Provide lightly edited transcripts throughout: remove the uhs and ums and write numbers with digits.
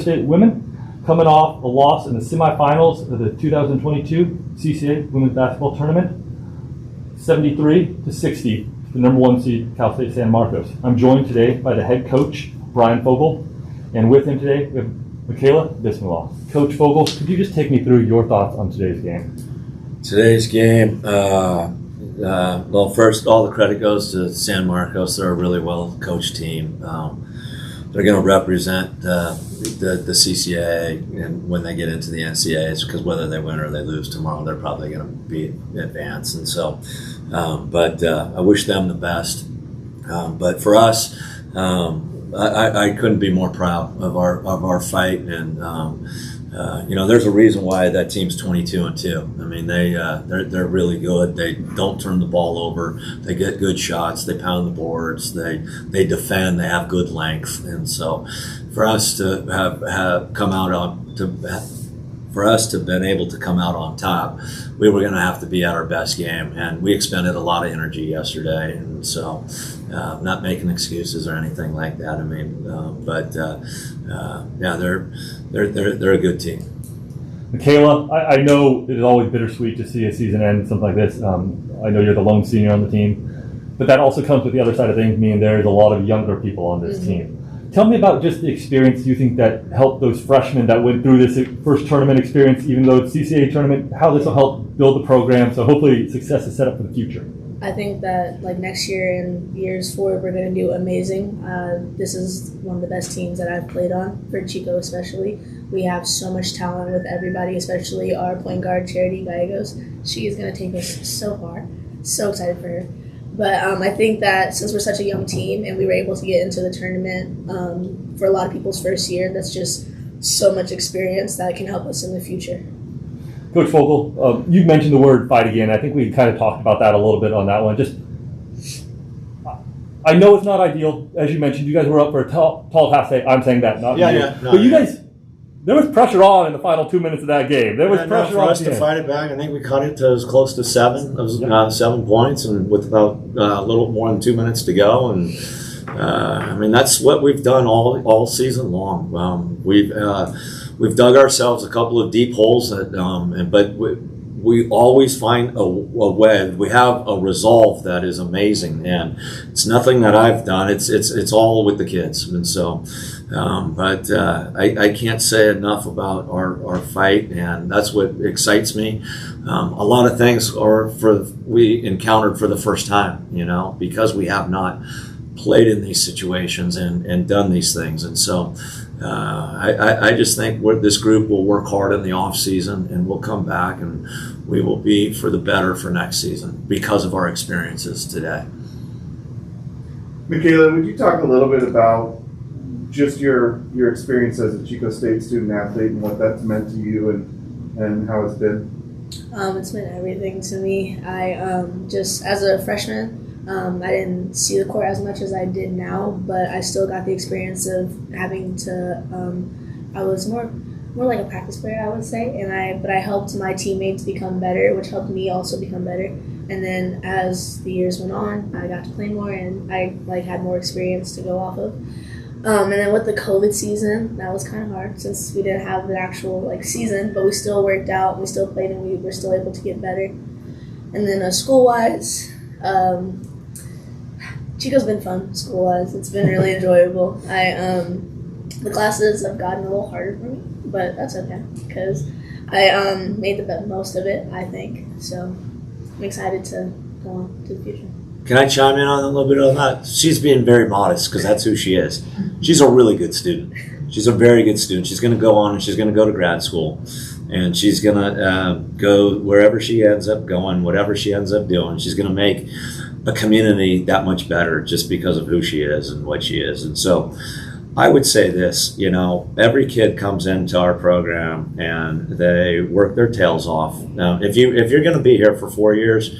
State women coming off a loss in the semifinals of the 2022 CCAA Women's Basketball Tournament, 73-60, the number one seed Cal State San Marcos. I'm joined today by the head coach, Brian Fogel, and with him today we have Michaela Bismillah. Coach Fogel, could you just take me through your thoughts on today's game? Today's game, well, first, all the credit goes to San Marcos. They're a really well-coached team. They're going to represent the CCAA and when they get into the NCAAs, because whether they win or they lose tomorrow, they're probably going to be advanced. And so, I wish them the best. But for us, I couldn't be more proud of our fight, and there's a reason why that team's 22-2. I mean, they're really good. They don't turn the ball over. They get good shots. They pound the boards. They defend. They have good length, and so for us to have come out on for us to have been able to come out on top, we were going to have to be at our best game, and we expended a lot of energy yesterday. And so, not making excuses or anything like that. I mean, they're a good team. Michaela, I know it is always bittersweet to see a season end, something like this. I know you're the lone senior on the team, but that also comes with the other side of things, meaning there's a lot of younger people on this team. Tell me about just the experience you think that helped those freshmen that went through this first tournament experience, even though it's CCAA tournament, how this will help build the program, so hopefully success is set up for the future. I think that next year and years forward, we're going to do amazing. This is one of the best teams that I've played on, for Chico especially. We have so much talent with everybody, especially our point guard, Charity Gallegos. She is going to take us so far. So excited for her. But I think that since we're such a young team and we were able to get into the tournament for a lot of people's first year, that's just so much experience that can help us in the future. Coach Fogel, you mentioned the word fight again. I think we kind of talked about that a little bit on that one. I know it's not ideal. As you mentioned, you guys were up for a tall task. I'm saying that, not you. No, but you guys, there was pressure on in the final 2 minutes of that game. There was pressure for on us to fight it back. I think we cut it to as close to 7 points, and with about a little more than 2 minutes to go. And that's what we've done all season long. We've dug ourselves a couple of deep holes, but we always find a way. We have a resolve that is amazing, and it's nothing that I've done. It's all with the kids, and so. I can't say enough about our fight, and that's what excites me. A lot of things we encountered for the first time, because we have not played in these situations and done these things, and so I just think this group will work hard in the off season, and we'll come back and we will be for the better for next season because of our experiences today. Michaela, would you talk a little bit about just your experience as a Chico State student athlete and what that's meant to you and how it's been? It's been everything to me. I just as a freshman, I didn't see the court as much as I did now, but I still got the experience of having to. I was more like a practice player, I would say, but I helped my teammates become better, which helped me also become better. And then as the years went on, I got to play more, and I had more experience to go off of. And then with the COVID season, that was kind of hard since we didn't have an actual season, but we still worked out, we still played, and we were still able to get better. And then school-wise, Chico's been fun school-wise. It's been really enjoyable. The classes have gotten a little harder for me, but that's okay because I made the most of it, I think. So I'm excited to go on to the future. Can I chime in on a little bit on that? She's being very modest because that's who she is. She's a really good student. She's a very good student. She's going to go on and she's going to go to grad school. And she's going to go wherever she ends up going, whatever she ends up doing. She's going to make a community that much better just because of who she is and what she is. And so I would say this, every kid comes into our program and they work their tails off. Now, if you're going to be here for 4 years,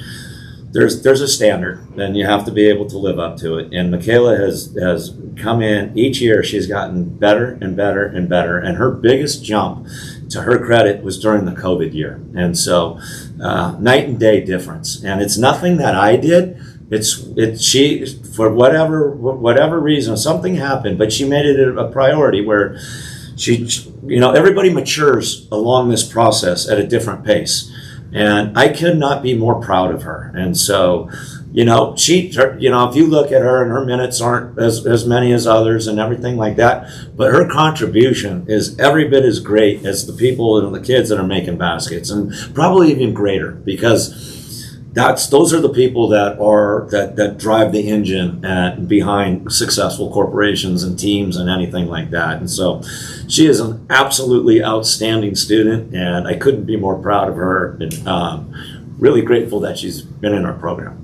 there's a standard, and you have to be able to live up to it. And Michaela has come in each year. She's gotten better and better and better. And her biggest jump, to her credit, was during the COVID year. And so, night and day difference. And it's nothing that I did. She, for whatever reason, something happened, but she made it a priority where everybody matures along this process at a different pace. And I could not be more proud of her. And so, if you look at her and her minutes aren't as many as others and everything like that, but her contribution is every bit as great as the people and the kids that are making baskets, and probably even greater, because those are the people that drive the engine behind successful corporations and teams and anything like that. And so she is an absolutely outstanding student, and I couldn't be more proud of her, and really grateful that she's been in our program.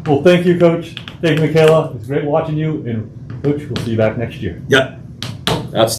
Well, thank you, Coach. Thank you, Michaela. It's great watching you. And, Coach, we'll see you back next year. Yep. That's